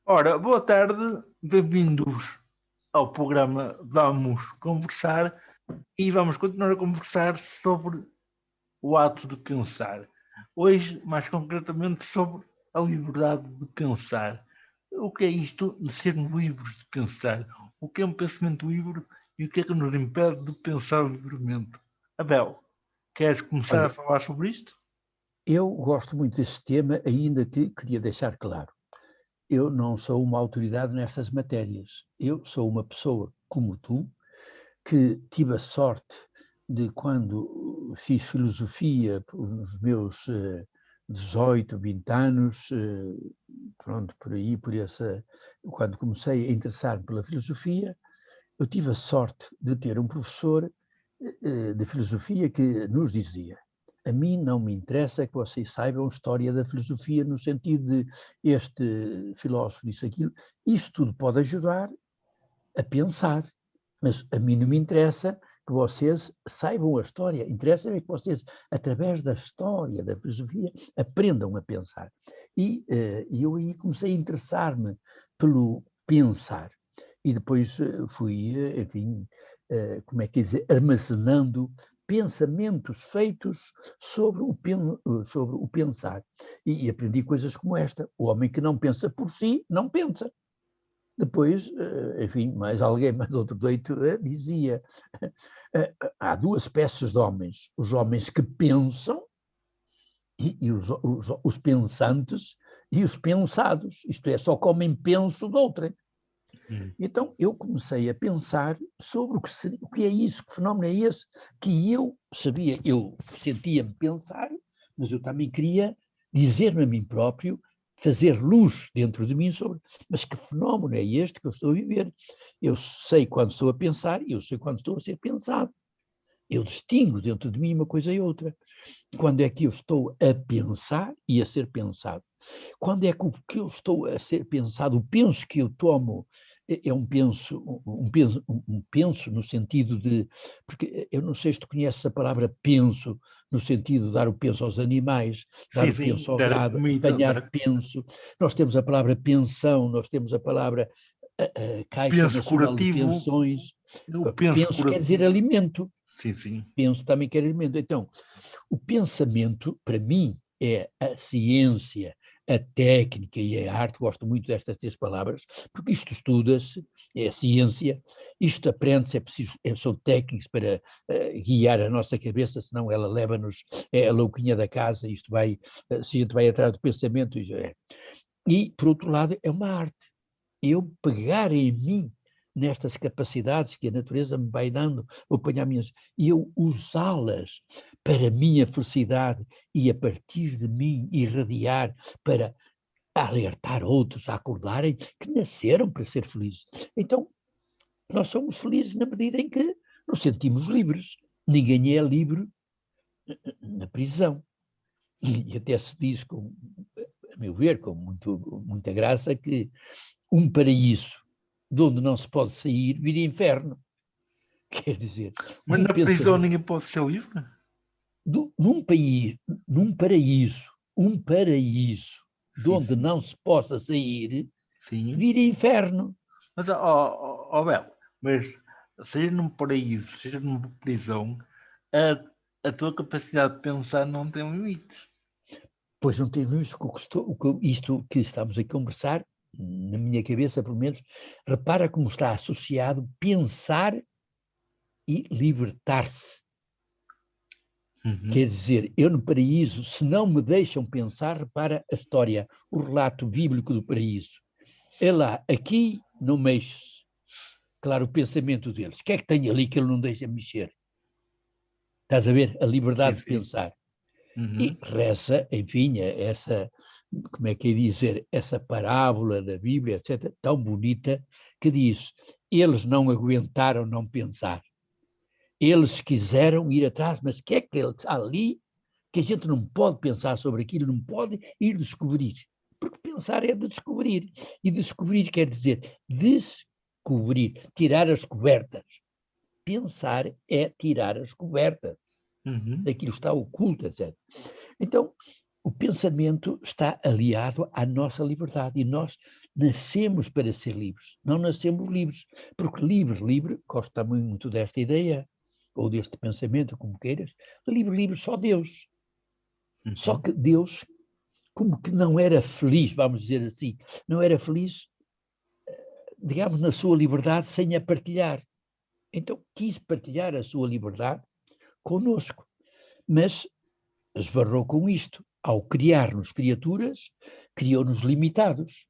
Ora, boa tarde, bem-vindos ao programa Vamos Conversar e vamos continuar a conversar sobre o ato de pensar. Hoje, mais concretamente, sobre a liberdade de pensar. O que é isto de sermos livres de pensar? O que é um pensamento livre e o que é que nos impede de pensar livremente? Abel, queres começar a Olha, falar sobre isto? eu gosto muito deste tema, ainda que queria deixar claro, eu não sou uma autoridade nestas matérias. Eu sou uma pessoa como tu, que tive a sorte de, quando fiz filosofia nos meus 18, 20 anos, pronto, por aí, quando comecei a interessar-me pela filosofia, eu tive a sorte de ter um professor de filosofia que nos dizia: a mim não me interessa que vocês saibam história da filosofia no sentido de este filósofo disse aquilo. Isto tudo pode ajudar a pensar, mas a mim não me interessa que vocês saibam a história. Interessa-me que vocês, através da história da filosofia, aprendam a pensar. E eu aí comecei a interessar-me pelo pensar. E depois fui, enfim, como é que dizer, armazenando pensamentos feitos sobre o pensar. E aprendi coisas como esta: o homem que não pensa por si, não pensa. Depois, enfim, mais alguém, mais outro doito, dizia: há duas espécies de homens, os homens que pensam e os pensantes e os pensados, isto é, só comem penso de outrem. Hum. Então eu comecei a pensar sobre o que é isso, que fenómeno é esse, que eu sabia, eu sentia-me pensar, mas eu também queria dizer-me a mim próprio, fazer luz dentro de mim sobre, mas que fenómeno é este que eu estou a viver? Eu sei quando estou a pensar e eu sei quando estou a ser pensado. Eu distingo dentro de mim uma coisa e outra. Quando é que eu estou a pensar e a ser pensado? Quando é que o que eu estou a ser pensado, o penso que eu tomo, é um penso no sentido de, porque eu não sei se tu conheces a palavra penso, no sentido de dar o penso aos animais, dar Sim, o sim, penso ao dar gado, comida, apanhar penso, nós temos a palavra pensão, nós temos a palavra Caixa penso Nacional de curativo, Pensões, eu penso penso quer dizer curativo. alimento, Sim, sim. penso também quer dizer alimento. Então, o pensamento, para mim, é a ciência, a técnica e a arte. Gosto muito destas três palavras, porque isto estuda-se, é a ciência, isto aprende-se, são técnicos para guiar a nossa cabeça, senão ela leva-nos, é a louquinha da casa, isto vai, se a gente vai atrás do pensamento, e, por outro lado, é uma arte. Eu pegar em mim nestas capacidades que a natureza me vai dando, vou apanhar minhas, e eu usá-las para a minha felicidade e a partir de mim irradiar para alertar outros a acordarem que nasceram para ser felizes. Então, nós somos felizes na medida em que nos sentimos livres. Ninguém é livre na prisão. E até se diz, a meu ver, com muita graça, que um paraíso de onde não se pode sair vira inferno. Quer dizer, Mas um na prisão pensamento ninguém pode ser livre? num país, um paraíso de Sim, onde sim. não se possa sair, Sim. vira inferno. Mas, ó, Bel, mas seja num paraíso, seja numa prisão, a tua capacidade de pensar não tem limites. Pois não tem isso isto que estamos a conversar, na minha cabeça, pelo menos, repara como está associado pensar e libertar-se. Uhum. Quer dizer, eu no paraíso, se não me deixam pensar, repara a história, o relato bíblico do paraíso. É lá, aqui não mexes. Claro, o pensamento deles. O que é que tem ali que ele não deixa mexer? Estás a ver? A Sim, liberdade de sim. pensar. Uhum. E reza, enfim, essa, como é que é dizer, essa parábola da Bíblia, etc., tão bonita, que diz: eles não aguentaram não pensar. Eles quiseram ir atrás, mas o que é que está ali que a gente não pode pensar sobre aquilo, não pode ir descobrir? Porque pensar é de descobrir. E descobrir quer dizer descobrir, tirar as cobertas. Pensar é tirar as cobertas Uhum. daquilo que está oculto, etc. Então, o pensamento está aliado à nossa liberdade e nós nascemos para ser livres, não nascemos livres, porque livre, gosto também muito desta ideia, ou deste pensamento, como queiras, livre, só Deus. Só que Deus, como que não era feliz, vamos dizer assim, não era feliz, digamos, na sua liberdade sem a partilhar. Então quis partilhar a sua liberdade conosco, mas esbarrou com isto. Ao criar-nos criaturas, criou-nos limitados.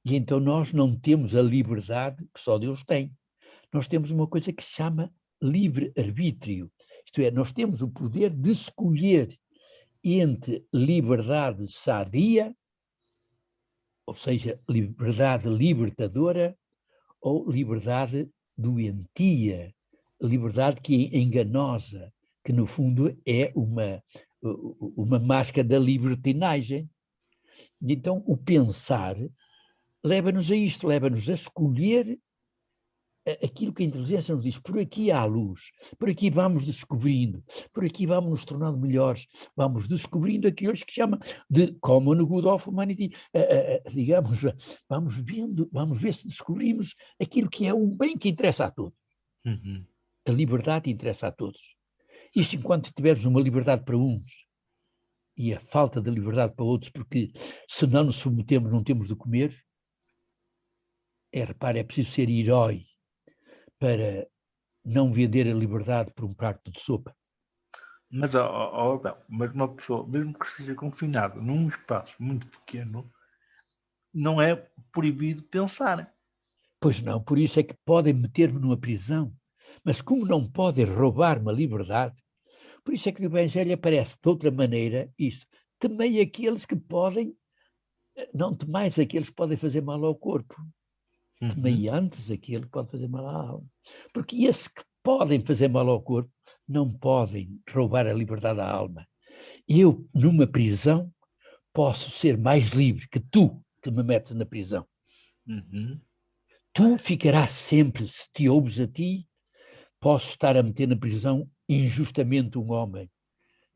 E então nós não temos a liberdade que só Deus tem. Nós temos uma coisa que se chama livre-arbítrio. Isto é, nós temos o poder de escolher entre liberdade sadia, ou seja, liberdade libertadora, ou liberdade doentia, liberdade que é enganosa, que no fundo é uma máscara da libertinagem. E então o pensar leva-nos a isto, leva-nos a escolher aquilo que a inteligência nos diz. Por aqui há luz, por aqui vamos descobrindo, por aqui vamos nos tornando melhores, vamos descobrindo aquilo que chama de common good of humanity, digamos, vamos ver se descobrimos aquilo que é um bem que interessa a todos. A liberdade interessa a todos. Isto enquanto tivermos uma liberdade para uns e a falta de liberdade para outros, porque se não nos submetemos não temos de comer, repare, é preciso ser herói para não vender a liberdade por um prato de sopa. Mas, mas uma pessoa, mesmo que esteja confinada num espaço muito pequeno, não é proibido pensar. Pois não, por isso é que podem meter-me numa prisão, mas como não podem roubar-me a liberdade, por isso é que no Evangelho aparece de outra maneira isso. Temei aqueles que podem, não temais aqueles que podem fazer mal ao corpo. Temei antes aquele que pode fazer mal à alma. Porque esses que podem fazer mal ao corpo não podem roubar a liberdade à alma. Eu, numa prisão, posso ser mais livre que tu que me metes na prisão. Tu ficarás sempre, se te ouves a ti, posso estar a meter na prisão injustamente um homem.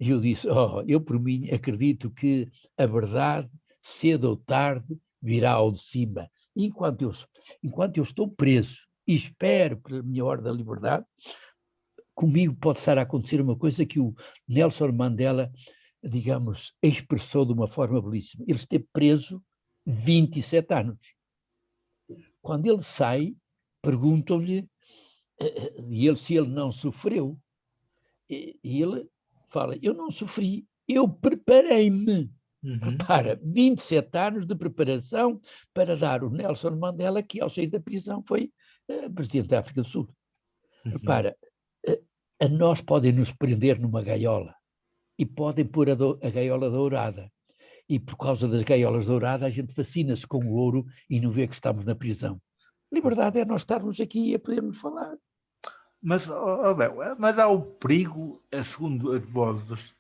E eu disse, eu por mim acredito que a verdade, cedo ou tarde, virá ao de cima. E enquanto eu estou preso e espero pela minha hora da liberdade, comigo pode estar a acontecer uma coisa que o Nelson Mandela, digamos, expressou de uma forma belíssima. Ele esteve preso 27 anos. Quando ele sai, perguntam-lhe se ele não sofreu. E ele fala, eu não sofri, eu preparei-me. Para 27 anos de preparação para dar o Nelson Mandela, que ao sair da prisão foi presidente da África do Sul. Repara, a nós podem nos prender numa gaiola e podem pôr a gaiola dourada. E por causa das gaiolas douradas a gente fascina-se com o ouro e não vê que estamos na prisão. Liberdade é nós estarmos aqui e podermos falar. Mas há o perigo, segundo as vozes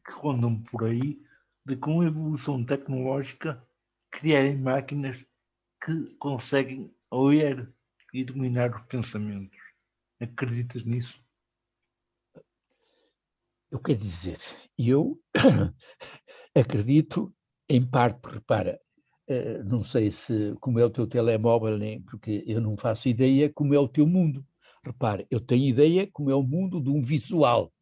que rondam por aí, de com a evolução tecnológica criarem máquinas que conseguem ler e dominar os pensamentos. Acreditas nisso? Eu quero dizer, eu acredito em parte, porque repara, não sei se como é o teu telemóvel, nem, porque eu não faço ideia como é o teu mundo. Repara, eu tenho ideia como é o mundo de um visual.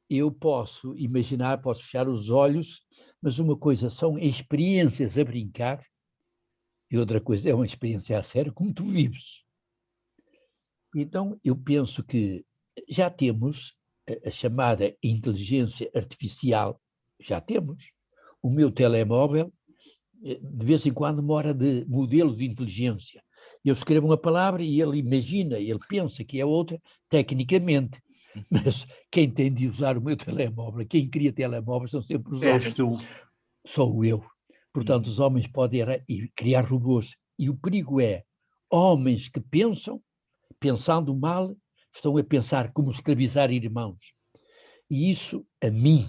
Eu posso imaginar, posso fechar os olhos, mas uma coisa são experiências a brincar e outra coisa é uma experiência a sério, como tu vives. Então, eu penso que já temos a chamada inteligência artificial, já temos. O meu telemóvel, de vez em quando, mora de modelo de inteligência. Eu escrevo uma palavra e ele imagina, ele pensa que é outra, tecnicamente. Mas quem tem de usar o meu telemóvel, quem cria telemóveis são sempre os homens. És tu. Sou eu. Portanto, os homens podem criar robôs. E o perigo é homens que pensam, pensando mal, estão a pensar como escravizar irmãos. E isso, a mim,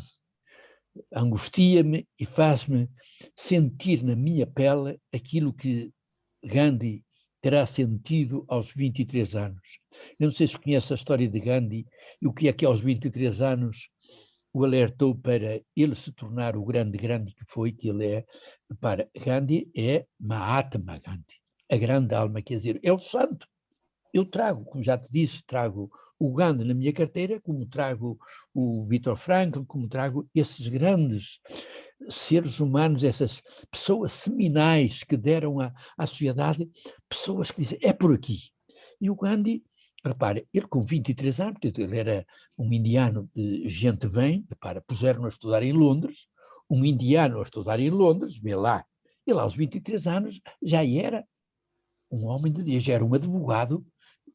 angustia-me e faz-me sentir na minha pele aquilo que Gandhi terá sentido aos 23 anos. Eu não sei se conhece a história de Gandhi e o que é que aos 23 anos o alertou para ele se tornar o grande que foi, que ele é. Repara, Gandhi é Mahatma Gandhi, a grande alma, quer dizer, é o santo. Eu trago, como já te disse, trago o Gandhi na minha carteira, como trago o Viktor Frankl, como trago esses grandes seres humanos, essas pessoas seminais que deram à sociedade, pessoas que dizem, é por aqui. E o Gandhi, repare, ele com 23 anos, ele era um indiano de gente bem, repara, puseram-no a estudar em Londres, um indiano a estudar em Londres, vê lá, ele aos 23 anos já era um homem de Deus, já era um advogado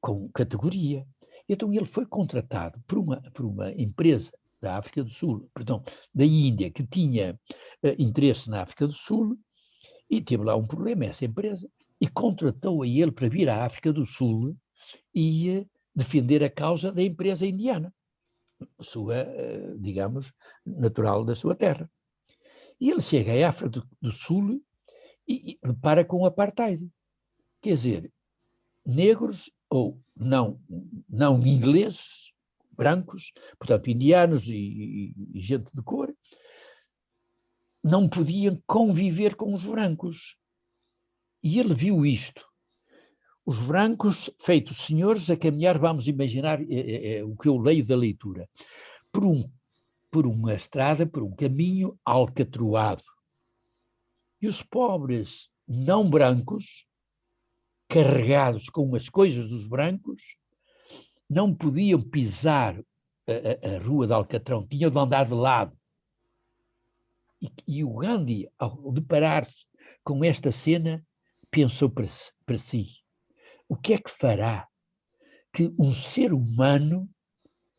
com categoria. Então ele foi contratado por uma empresa da África do Sul, perdão, da Índia, que tinha interesse na África do Sul, e teve lá um problema, essa empresa, e contratou a ele para vir à África do Sul e defender a causa da empresa indiana, sua, digamos, natural da sua terra. E ele chega à África do Sul e para com o apartheid. Quer dizer, negros ou não ingleses, brancos, portanto indianos e gente de cor, não podiam conviver com os brancos. E ele viu isto. Os brancos, feitos senhores, a caminhar, vamos imaginar, o que eu leio da leitura, por uma estrada, por um caminho alcatroado. E os pobres não brancos, carregados com as coisas dos brancos, não podiam pisar a rua de Alcatrão, tinham de andar de lado. E o Gandhi, ao deparar-se com esta cena, pensou para si, o que é que fará que um ser humano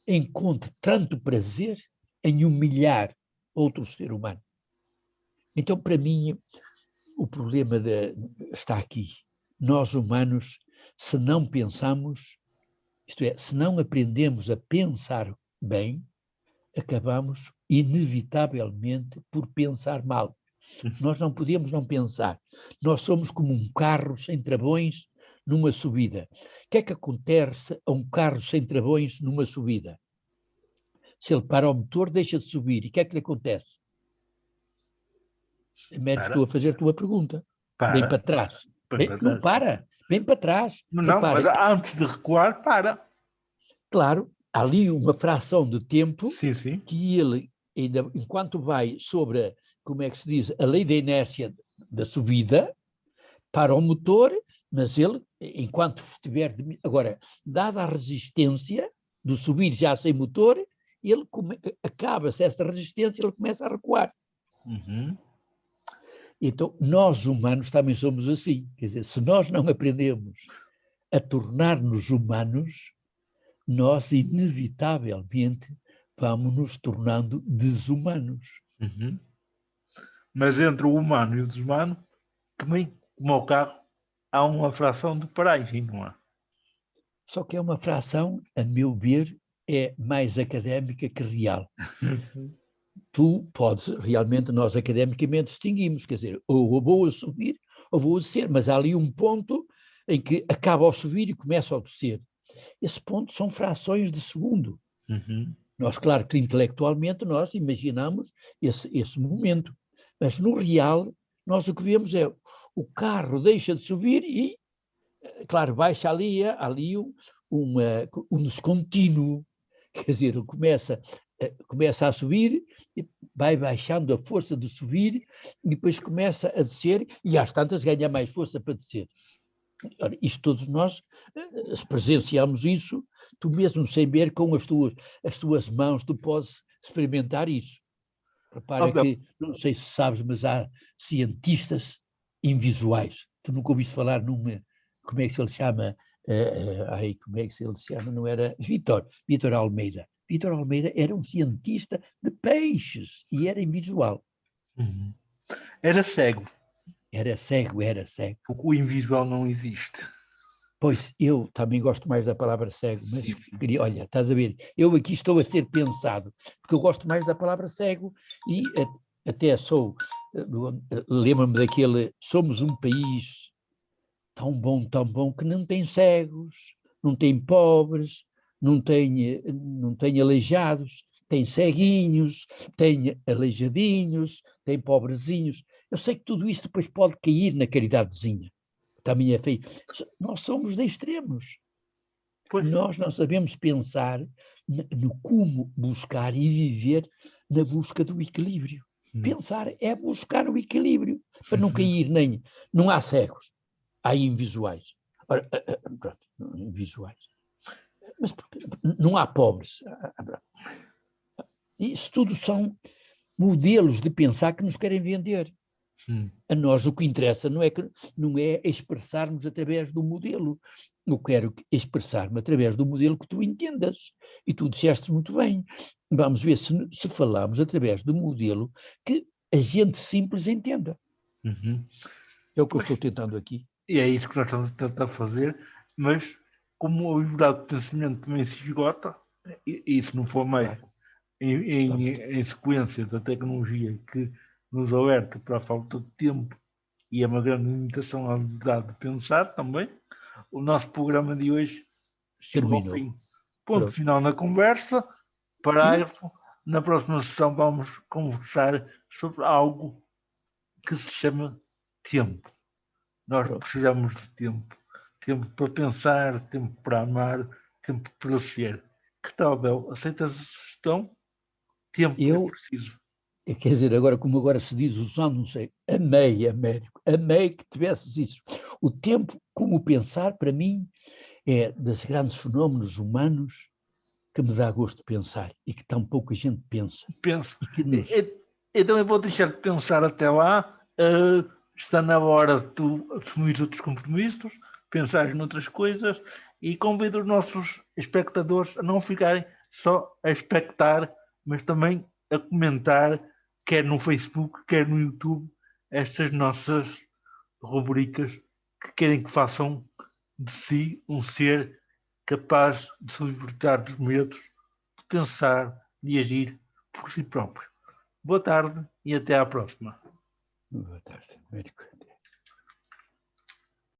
encontre tanto prazer em humilhar outro ser humano? Então, para mim, o problema está aqui. Nós, humanos, se não pensamos, isto é, se não aprendemos a pensar bem, acabamos inevitavelmente por pensar mal. Nós não podemos não pensar. Nós somos como um carro sem travões numa subida. O que é que acontece a um carro sem travões numa subida? Se ele para o motor, deixa de subir. E o que é que lhe acontece? Estou a fazer a tua pergunta. Bem para trás. Não para. Bem para trás. Não, mas antes de recuar, para. Claro, há ali uma fração de tempo sim. Que ele, ainda, enquanto vai sobre, como é que se diz, a lei da inércia da subida, para o motor, mas ele, enquanto estiver... Agora, dada a resistência do subir já sem motor, ele acaba-se essa resistência, ele começa a recuar. Uhum. Então, nós humanos também somos assim. Quer dizer, se nós não aprendemos a tornar-nos humanos, nós inevitavelmente vamos nos tornando desumanos. Uhum. Mas entre o humano e o desumano, também, como o carro, há uma fração de paragem, não há? Só que é uma fração, a meu ver, é mais académica que real. Tu podes, realmente, nós academicamente distinguimos, quer dizer, ou vou a subir ou vou a descer, mas há ali um ponto em que acaba ao subir e começa ao descer. Esse ponto são frações de segundo. Uhum. Nós, claro que intelectualmente nós imaginamos esse momento, mas no real nós o que vemos é o carro deixa de subir e, claro, baixa ali um descontínuo, quer dizer, começa a subir, vai baixando a força de subir e depois começa a descer e às tantas ganha mais força para descer. Ora, isto todos nós presenciamos isso, tu mesmo sem ver com as tuas mãos, tu podes experimentar isso. Repara que, não sei se sabes, mas há cientistas invisuais. Tu nunca ouviste falar como é que se ele chama? Como é que se ele chama? Não era Vítor Almeida. Vítor Almeida era um cientista de peixes e era invisual. Uhum. Era cego. Era cego. Porque o invisual não existe. Pois, eu também gosto mais da palavra cego, mas queria, olha, estás a ver, eu aqui estou a ser pensado, porque eu gosto mais da palavra cego e até lembro-me daquele, somos um país tão bom, que não tem cegos, não tem pobres, não tem aleijados, tem ceguinhos, tem aleijadinhos, tem pobrezinhos. Eu sei que tudo isso depois pode cair na caridadezinha. Também é feio. Nós somos de extremos. Pois. Nós não sabemos pensar no como buscar e viver na busca do equilíbrio. Pensar é buscar o equilíbrio, para não cair nem... Não há cegos, há invisuais. Ora, pronto, invisuais. Mas não há pobres. Isso tudo são modelos de pensar que nos querem vender. A nós o que interessa não é expressarmos através do modelo. Eu quero expressar-me através do modelo que tu entendas. E tu disseste muito bem. Vamos ver se falamos através do modelo que a gente simples entenda. É o que eu estou tentando aqui. E é isso que nós estamos a tentar fazer, mas como a liberdade de pensamento também se esgota, e se não for mais em sequência da tecnologia que nos alerta para a falta de tempo e é uma grande limitação à liberdade de pensar também, o nosso programa de hoje chegou ao fim. Ponto final na conversa, parágrafo. Na próxima sessão vamos conversar sobre algo que se chama tempo. Nós precisamos de tempo. Tempo para pensar, tempo para amar, tempo para ser. Que tal, Bel? Aceitas a sugestão? Tempo é preciso. Quer dizer, agora, como agora se diz, usando, não sei, amei, Américo, amei que tivesses isso. O tempo, como pensar, para mim, é dos grandes fenómenos humanos que me dá gosto de pensar e que tão pouca gente pensa. Penso. Então eu vou deixar de pensar até lá. Está na hora de tu assumir outros compromissos, pensar noutras coisas e convido os nossos espectadores a não ficarem só a espectar, mas também a comentar, quer no Facebook, quer no YouTube, estas nossas rubricas que querem que façam de si um ser capaz de se libertar dos medos, de pensar, de agir por si próprio. Boa tarde e até à próxima. Boa tarde, Américo.